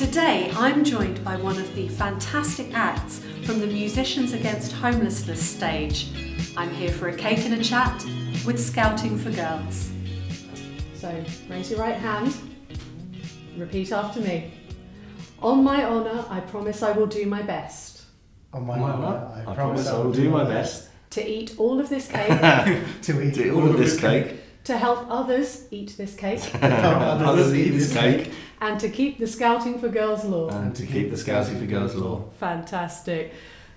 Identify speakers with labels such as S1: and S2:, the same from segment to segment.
S1: Today I'm joined by one of the fantastic acts from the Musicians Against Homelessness stage. I'm here for a cake and a chat with Scouting for Girls.
S2: So raise your right hand, repeat after me. On my honour, I promise I will do my best.
S3: On my honour, I promise I will
S4: do my best.
S2: To eat all of this cake.
S3: To eat
S4: all of this cake.
S2: To help others eat this cake.
S4: Others eat this cake.
S2: And to keep the Scouting for Girls law.
S4: And to keep the Scouting for Girls law.
S2: Fantastic.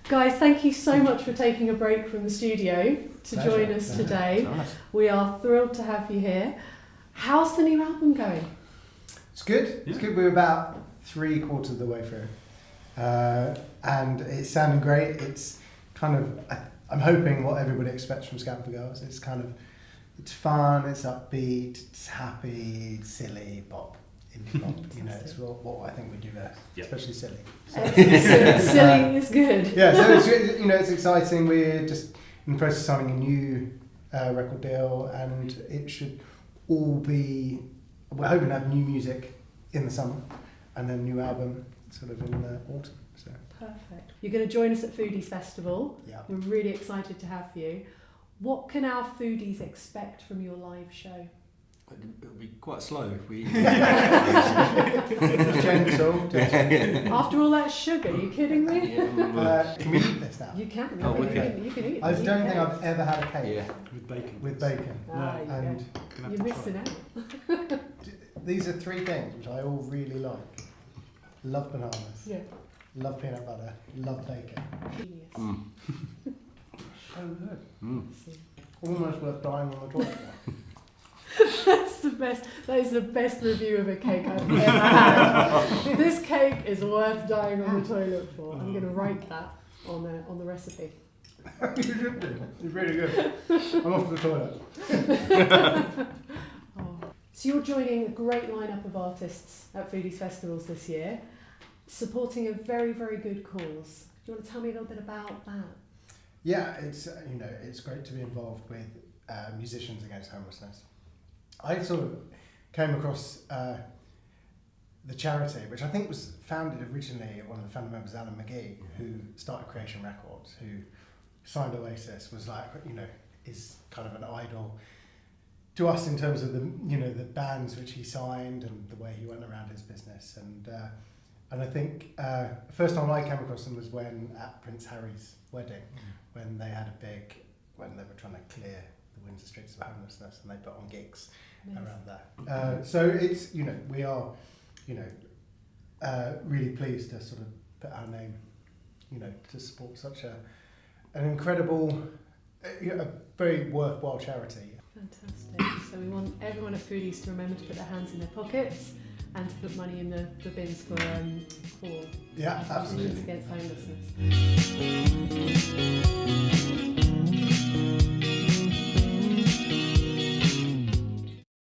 S2: Guys, thank you so much for taking a break from the studio to join us today.
S4: Nice.
S2: We are thrilled to have you here. How's the new album going?
S3: It's good. It's good. We're about 3/4 of the way through, and it's sounding great. It's kind of, I'm hoping what everybody expects from Scouting for Girls. It's kind of, it's fun, it's upbeat, it's happy, silly pop, indie pop. You know, it's what I think we do best, especially silly. So.
S2: Silly is good.
S3: Yeah, so it's, you know, it's exciting. We're just in the process of signing a new record deal, and it should all be. We're hoping to have new music in the summer, and then a new album sort of in the autumn. So.
S2: Perfect. You're going to join us at Foodies Festival.
S3: Yeah.
S2: We're really excited to have you. What can our foodies expect from your live show?
S4: It'll be quite slow if we...
S3: Gentle.
S2: After all that sugar, are you kidding me?
S3: Can we eat this now?
S2: You can.
S4: Oh,
S2: You can eat it.
S3: I don't think I've ever had a cake
S4: with bacon.
S3: with bacon.
S2: Ah,
S3: And
S2: you're missing out.
S3: these are three things which I all really like. Love bananas.
S2: Yeah.
S3: Love peanut butter. Love bacon.
S2: Genius.
S3: So good. Almost worth dying on the toilet.
S2: That's the best. That is the best review of a cake I've ever had. This cake is worth dying on the toilet for. I'm going to write that on the recipe.
S3: You should do. It's really good. I'm off to the toilet.
S2: So you're joining a great lineup of artists at Foodies Festivals this year, supporting a very, very good cause. Do you want to tell me a little bit about that?
S3: Yeah, it's it's great to be involved with Musicians Against Homelessness. I sort of came across the charity, which I think was founded originally, one of the founder members, Alan McGee, who started Creation Records, who signed Oasis, was like, is kind of an idol to us in terms of the the bands which he signed and the way he went around his business. And I think the first time I came across them was when at Prince Harry's wedding, when they had when they were trying to clear the Windsor streets of homelessness, and they put on gigs around that. So it's we are really pleased to sort of put our name to support such an incredible, a very worthwhile charity.
S2: Fantastic. So we want everyone at Foodies to remember to put their hands in their pockets and to put money in the bins for
S3: Musicians
S2: Against Homelessness.